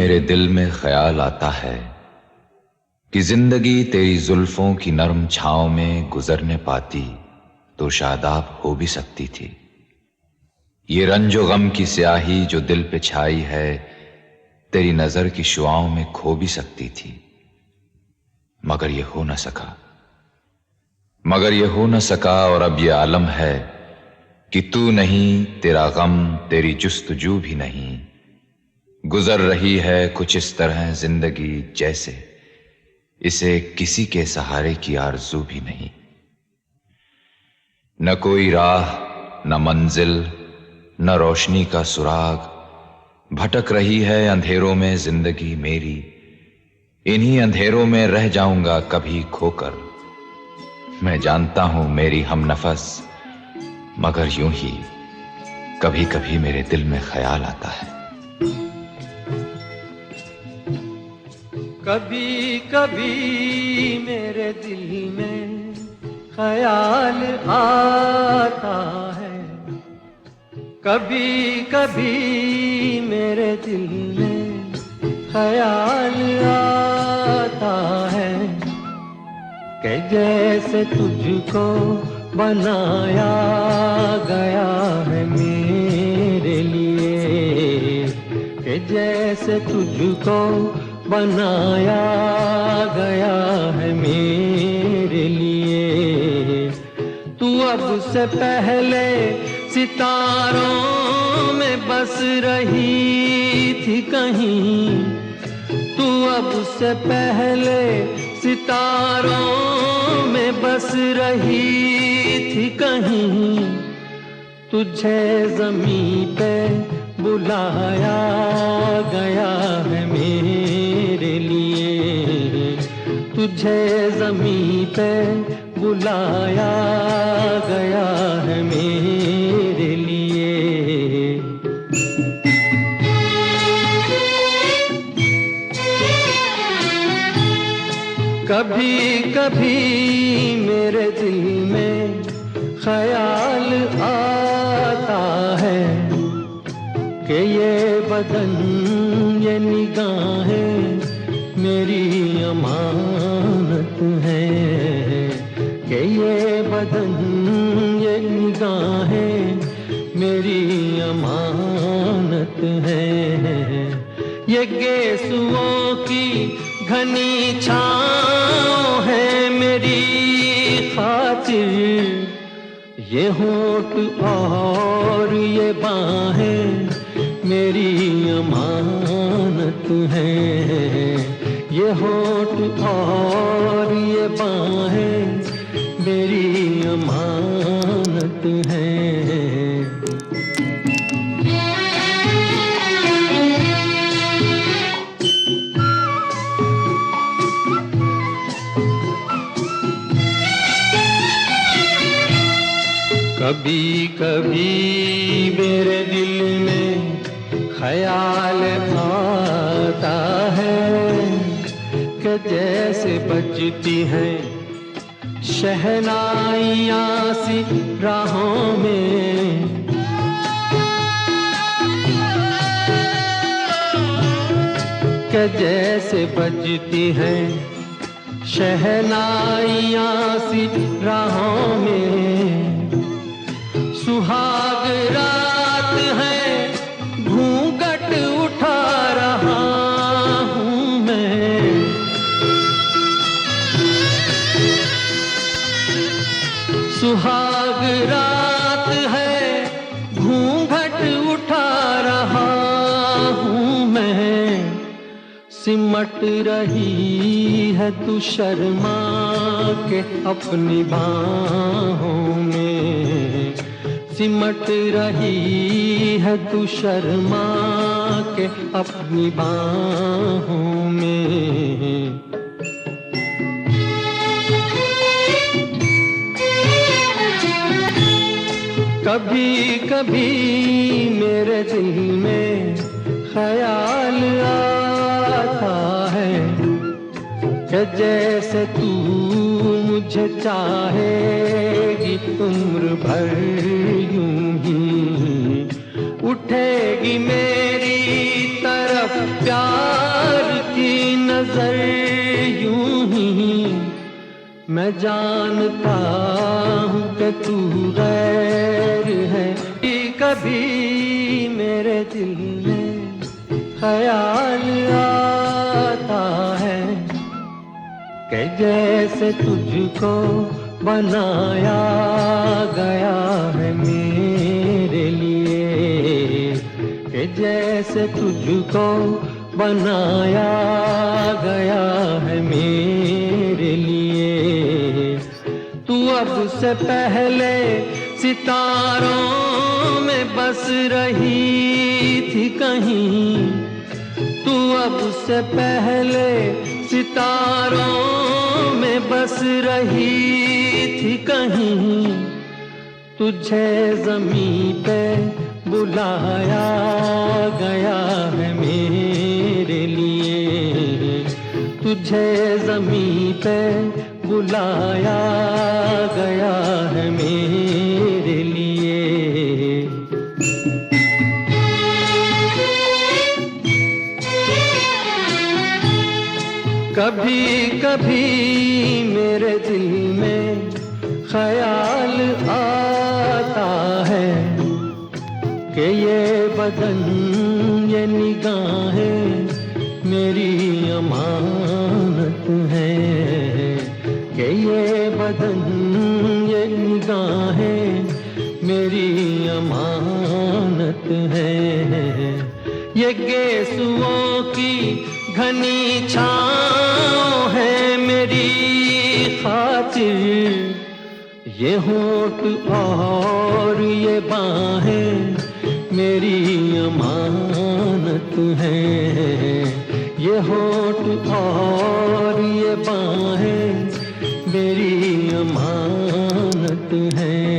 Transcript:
मेरे दिल में ख्याल आता है कि जिंदगी तेरी जुल्फों की नरम छांव में गुजरने पाती तो शादाब हो भी सकती थी। ये रंजो गम की स्याही जो दिल पे छाई है तेरी नजर की शुआओं में खो भी सकती थी। मगर ये हो न सका और अब ये आलम है कि तू नहीं, तेरा गम, तेरी जुस्तजू भी नहीं। गुजर रही है कुछ इस तरह जिंदगी जैसे इसे किसी के सहारे की आरज़ू भी नहीं। न कोई राह, न मंजिल, न रोशनी का सुराग, भटक रही है अंधेरों में जिंदगी मेरी। इन्हीं अंधेरों में रह जाऊंगा कभी खोकर। मैं जानता हूं मेरी हमनफस, मगर यूं ही कभी कभी मेरे दिल में ख्याल आता है। कभी कभी मेरे दिल में ख्याल आता है, कभी कभी मेरे दिल में ख्याल आता है कि जैसे तुझको बनाया गया है मेरे लिए, कि जैसे तुझको बनाया गया है मेरे लिए। तू अब से पहले सितारों में बस रही थी कहीं, तू अब से पहले सितारों में बस रही थी कहीं। तुझे ज़मीं पे बुलाया गया है मेरे लिए, तुझे ज़मीं पे बुलाया गया है मेरे लिए। कभी कभी मेरे दिल में ख्याल आता है कि ये बदन, ये निगाहें मेरी अमानत है, कि ये बदन, ये निगाहें मेरी अमानत है। ये गेसुओं की घनी छाँव है मेरी खातिर, ये होठ और ये बाहें मेरी अमानत हैं। ये होठ और ये बाहें मेरी अमानत हैं। कभी कभी मेरे दिल में ख्याल आता है कि जैसे बजती हैं शहनाइयाँ सी राहों में, कि जैसे बजती हैं शहनाइयाँ सी राहों में। सुहाग रात है, घूंघट उठा रहा हूँ मैं, सुहाग रात है, घूंघट उठा रहा हूँ मैं। सिमट रही है तू शर्मा के अपनी बाहों में, सिमट रही है तू शर्मा के अपनी बाहों में। कभी कभी मेरे दिल में ख्याल आता है कि जैसे तू मुझे चाहेगी उम्र भर यूं ही, उठेगी मेरी तरफ प्यार नजर यूं ही मैं जानता हूँ कि तू गैर है। कभी मेरे दिल में ख्याल आता है कि जैसे तुझको बनाया गया है मेरे लिए, कि जैसे तुझको बनाया गया है मेरे लिए। तू अब से पहले सितारों में बस रही थी कहीं, तू अब से पहले सितारों में बस रही थी कहीं। तुझे ज़मीं पे बुलाया गया है मेरे लिए, तुझे ज़मीं पे बुलाया गया है मेरे लिए। कभी कभी मेरे दिल में ख्याल आता है कि ये बदन ये निगाहें मेरी अमानत है, कि ये बदन ये निगाहें मेरी अमानत है। ये गेसुओं की घनी छाँव है मेरी खातिर, ये होठ और ये बाहें मेरी अमानत हैं। ये होठ और ये बाहें मेरी अमानत हैं।